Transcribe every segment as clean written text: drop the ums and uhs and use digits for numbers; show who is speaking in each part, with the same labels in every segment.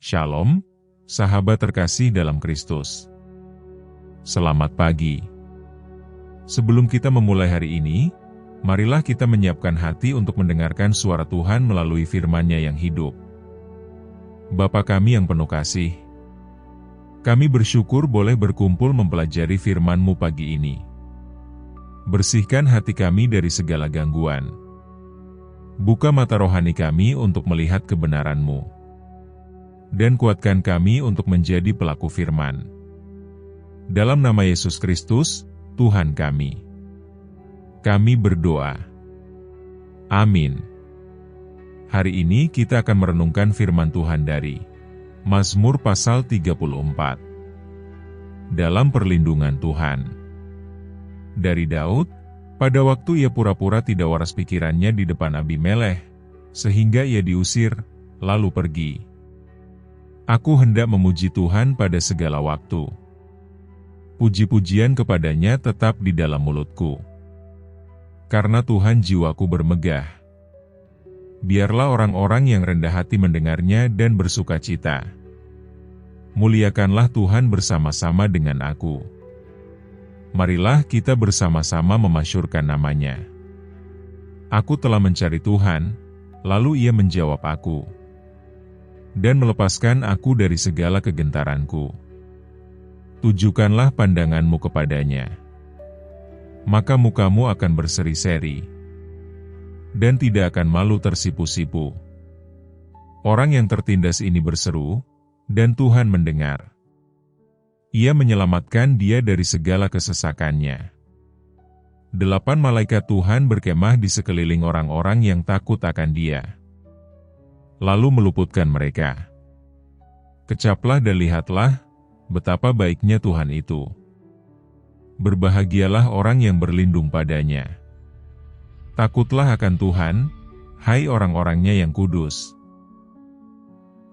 Speaker 1: Shalom, sahabat terkasih dalam Kristus. Selamat pagi. Sebelum kita memulai hari ini, marilah kita menyiapkan hati untuk mendengarkan suara Tuhan melalui firman-Nya yang hidup. Bapa kami yang penuh kasih, kami bersyukur boleh berkumpul mempelajari firman-Mu pagi ini. Bersihkan hati kami dari segala gangguan. Buka mata rohani kami untuk melihat kebenaran-Mu. Dan kuatkan kami untuk menjadi pelaku firman. Dalam nama Yesus Kristus, Tuhan kami. Kami berdoa. Amin. Hari ini kita akan merenungkan firman Tuhan dari Mazmur pasal 34. Dalam perlindungan Tuhan. Dari Daud, pada waktu ia pura-pura tidak waras pikirannya di depan Abimelekh, sehingga ia diusir, lalu pergi. Aku hendak memuji Tuhan pada segala waktu. Puji-pujian kepadanya tetap di dalam mulutku. Karena Tuhan jiwaku bermegah. Biarlah orang-orang yang rendah hati mendengarnya dan bersukacita. Muliakanlah Tuhan bersama-sama dengan aku. Marilah kita bersama-sama memasyurkan nama-Nya. Aku telah mencari Tuhan, lalu Ia menjawab aku. Dan melepaskan aku dari segala kegentaranku. Tujukanlah pandangan-Mu kepadanya. Maka muka-Mu akan berseri-seri, dan tidak akan malu tersipu-sipu. Orang yang tertindas ini berseru, dan Tuhan mendengar. Ia menyelamatkan dia dari segala kesesakannya. 8 malaikat Tuhan berkemah di sekeliling orang-orang yang takut akan Dia. Lalu meluputkan mereka. Kecaplah dan lihatlah, betapa baiknya Tuhan itu. Berbahagialah orang yang berlindung padanya. Takutlah akan Tuhan, hai orang-orangnya yang kudus.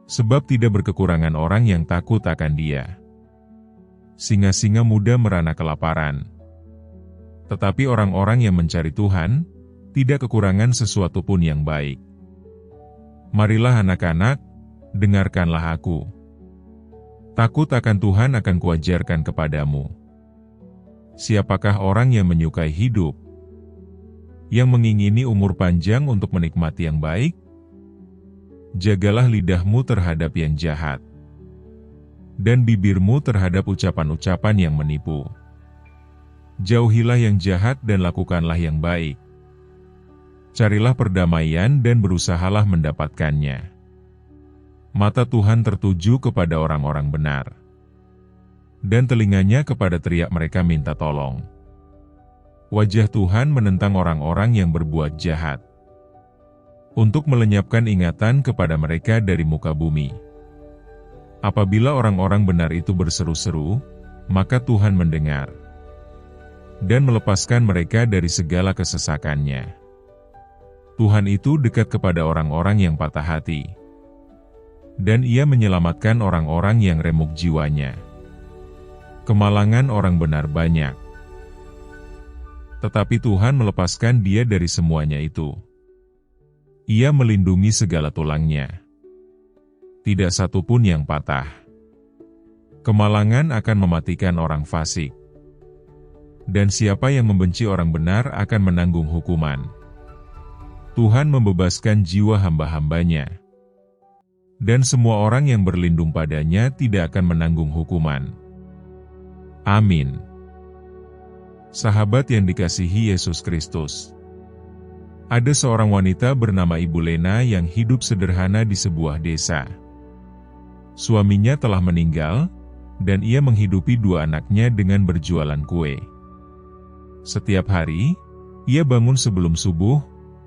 Speaker 1: Sebab tidak berkekurangan orang yang takut akan Dia. Singa-singa muda merana kelaparan. Tetapi orang-orang yang mencari Tuhan, tidak kekurangan sesuatu pun yang baik. Marilah anak-anak, dengarkanlah aku. Takut akan Tuhan akan kuajarkan kepadamu. Siapakah orang yang menyukai hidup? Yang mengingini umur panjang untuk menikmati yang baik? Jagalah lidahmu terhadap yang jahat, dan bibirmu terhadap ucapan-ucapan yang menipu. Jauhilah yang jahat dan lakukanlah yang baik. Carilah perdamaian dan berusahalah mendapatkannya. Mata Tuhan tertuju kepada orang-orang benar, dan telinganya kepada teriak mereka minta tolong. Wajah Tuhan menentang orang-orang yang berbuat jahat, untuk melenyapkan ingatan kepada mereka dari muka bumi. Apabila orang-orang benar itu berseru-seru, maka Tuhan mendengar, dan melepaskan mereka dari segala kesesakannya. Tuhan itu dekat kepada orang-orang yang patah hati, dan Ia menyelamatkan orang-orang yang remuk jiwanya. Kemalangan orang benar banyak, tetapi Tuhan melepaskan dia dari semuanya itu. Ia melindungi segala tulangnya. Tidak satu pun yang patah. Kemalangan akan mematikan orang fasik, dan siapa yang membenci orang benar akan menanggung hukuman. Tuhan membebaskan jiwa hamba-hamba-Nya, dan semua orang yang berlindung padanya tidak akan menanggung hukuman. Amin. Sahabat yang dikasihi Yesus Kristus, ada seorang wanita bernama Ibu Lena yang hidup sederhana di sebuah desa. Suaminya telah meninggal, dan ia menghidupi 2 anaknya dengan berjualan kue. Setiap hari, ia bangun sebelum subuh,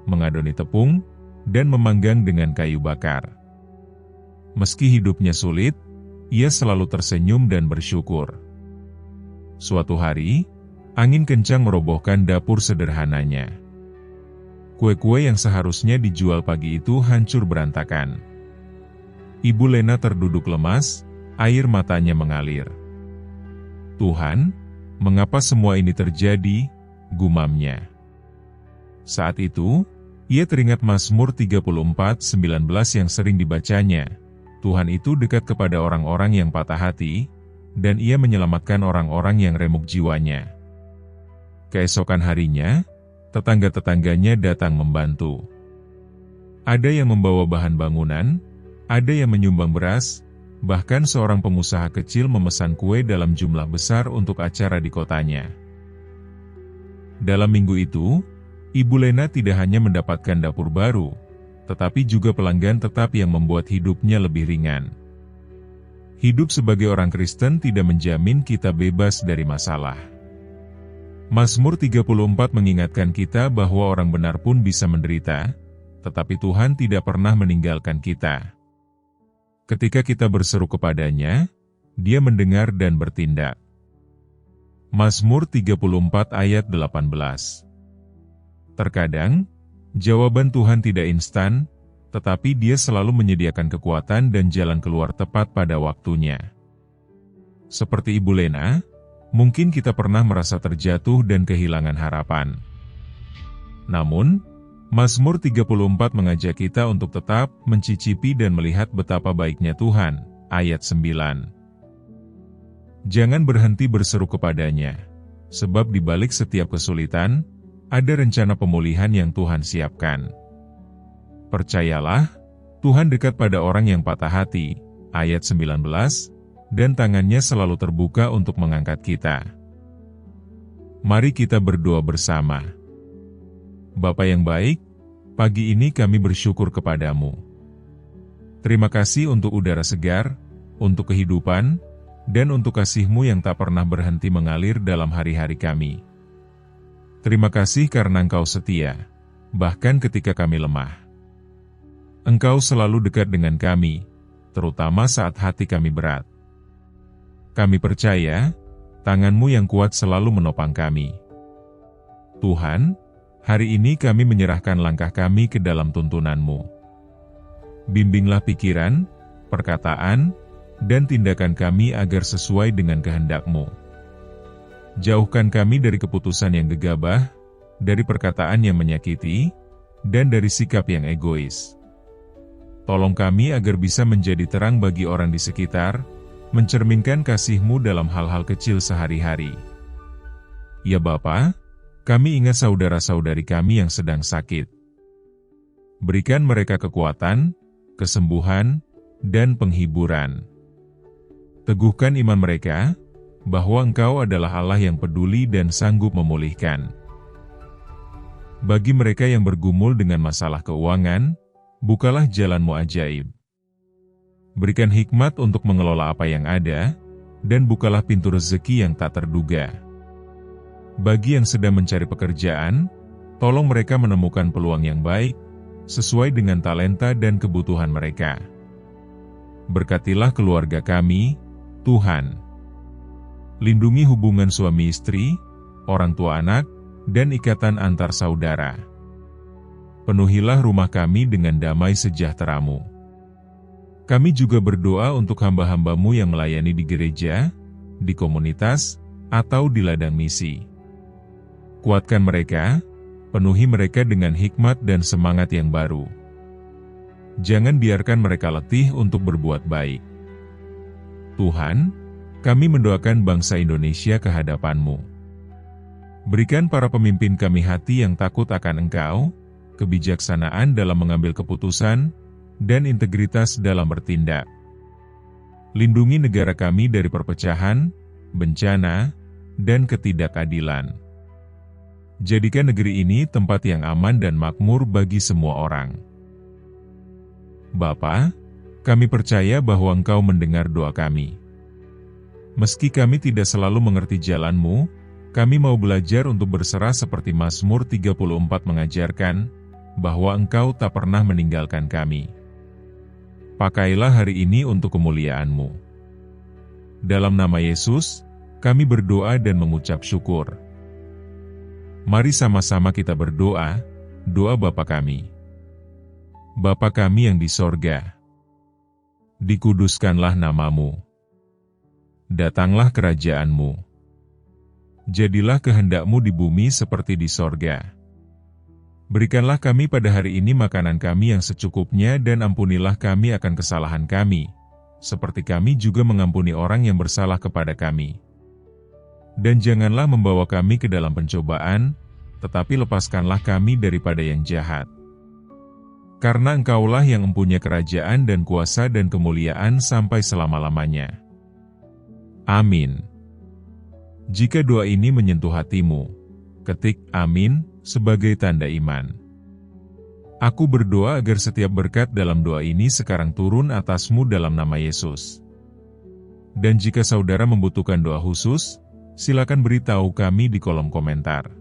Speaker 1: mengadoni tepung, dan memanggang dengan kayu bakar. Meski hidupnya sulit, ia selalu tersenyum dan bersyukur. Suatu hari, angin kencang merobohkan dapur sederhananya. Kue-kue yang seharusnya dijual pagi itu hancur berantakan. Ibu Lena terduduk lemas, air matanya mengalir. Tuhan, mengapa semua ini terjadi? Gumamnya. Saat itu, ia teringat Mazmur 34:19 yang sering dibacanya. Tuhan itu dekat kepada orang-orang yang patah hati, dan Ia menyelamatkan orang-orang yang remuk jiwanya. Keesokan harinya, tetangga-tetangganya datang membantu. Ada yang membawa bahan bangunan, ada yang menyumbang beras, bahkan seorang pengusaha kecil memesan kue dalam jumlah besar untuk acara di kotanya. Dalam minggu itu, Ibu Lena tidak hanya mendapatkan dapur baru, tetapi juga pelanggan tetap yang membuat hidupnya lebih ringan. Hidup sebagai orang Kristen tidak menjamin kita bebas dari masalah. Mazmur 34 mengingatkan kita bahwa orang benar pun bisa menderita, tetapi Tuhan tidak pernah meninggalkan kita. Ketika kita berseru kepadanya, Dia mendengar dan bertindak. Mazmur 34 ayat 18. Terkadang, jawaban Tuhan tidak instan, tetapi Dia selalu menyediakan kekuatan dan jalan keluar tepat pada waktunya. Seperti Ibu Lena, mungkin kita pernah merasa terjatuh dan kehilangan harapan. Namun, Mazmur 34 mengajak kita untuk tetap mencicipi dan melihat betapa baiknya Tuhan. Ayat 9. Jangan berhenti berseru kepadanya, sebab di balik setiap kesulitan, ada rencana pemulihan yang Tuhan siapkan. Percayalah, Tuhan dekat pada orang yang patah hati. Ayat 19, dan tangannya selalu terbuka untuk mengangkat kita. Mari kita berdoa bersama. Bapa yang baik, pagi ini kami bersyukur kepadamu. Terima kasih untuk udara segar, untuk kehidupan, dan untuk kasih-Mu yang tak pernah berhenti mengalir dalam hari-hari kami. Terima kasih karena Engkau setia, bahkan ketika kami lemah. Engkau selalu dekat dengan kami, terutama saat hati kami berat. Kami percaya, tangan-Mu yang kuat selalu menopang kami. Tuhan, hari ini kami menyerahkan langkah kami ke dalam tuntunan-Mu. Bimbinglah pikiran, perkataan, dan tindakan kami agar sesuai dengan kehendak-Mu. Jauhkan kami dari keputusan yang gegabah, dari perkataan yang menyakiti, dan dari sikap yang egois. Tolong kami agar bisa menjadi terang bagi orang di sekitar, mencerminkan kasih-Mu dalam hal-hal kecil sehari-hari. Ya Bapa, kami ingat saudara-saudari kami yang sedang sakit. Berikan mereka kekuatan, kesembuhan, dan penghiburan. Teguhkan iman mereka, bahwa Engkau adalah Allah yang peduli dan sanggup memulihkan. Bagi mereka yang bergumul dengan masalah keuangan, bukalah jalan-Mu ajaib. Berikan hikmat untuk mengelola apa yang ada, dan bukalah pintu rezeki yang tak terduga. Bagi yang sedang mencari pekerjaan, tolong mereka menemukan peluang yang baik, sesuai dengan talenta dan kebutuhan mereka. Berkatilah keluarga kami, Tuhan. Lindungi hubungan suami istri, orang tua anak, dan ikatan antar saudara. Penuhilah rumah kami dengan damai sejahtera-Mu. Kami juga berdoa untuk hamba-hamba-Mu yang melayani di gereja, di komunitas, atau di ladang misi. Kuatkan mereka, penuhi mereka dengan hikmat dan semangat yang baru. Jangan biarkan mereka letih untuk berbuat baik. Tuhan, kami mendoakan bangsa Indonesia ke hadapan-Mu. Berikan para pemimpin kami hati yang takut akan Engkau, kebijaksanaan dalam mengambil keputusan, dan integritas dalam bertindak. Lindungi negara kami dari perpecahan, bencana, dan ketidakadilan. Jadikan negeri ini tempat yang aman dan makmur bagi semua orang. Bapa, kami percaya bahwa Engkau mendengar doa kami. Meski kami tidak selalu mengerti jalan-Mu, kami mau belajar untuk berserah seperti Mazmur 34 mengajarkan, bahwa Engkau tak pernah meninggalkan kami. Pakailah hari ini untuk kemuliaan-Mu. Dalam nama Yesus, kami berdoa dan mengucap syukur. Mari sama-sama kita berdoa, doa Bapa kami. Bapa kami yang di sorga, dikuduskanlah nama-Mu. Datanglah kerajaan-Mu. Jadilah kehendak-Mu di bumi seperti di sorga. Berikanlah kami pada hari ini makanan kami yang secukupnya dan ampunilah kami akan kesalahan kami, seperti kami juga mengampuni orang yang bersalah kepada kami. Dan janganlah membawa kami ke dalam pencobaan, tetapi lepaskanlah kami daripada yang jahat. Karena Engkaulah yang mempunyai kerajaan dan kuasa dan kemuliaan sampai selama-lamanya. Amin. Jika doa ini menyentuh hatimu, ketik amin sebagai tanda iman. Aku berdoa agar setiap berkat dalam doa ini sekarang turun atasmu dalam nama Yesus. Dan jika saudara membutuhkan doa khusus, silakan beritahu kami di kolom komentar.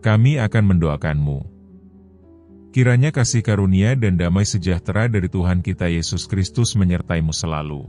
Speaker 1: Kami akan mendoakanmu. Kiranya kasih karunia dan damai sejahtera dari Tuhan kita Yesus Kristus menyertaimu selalu.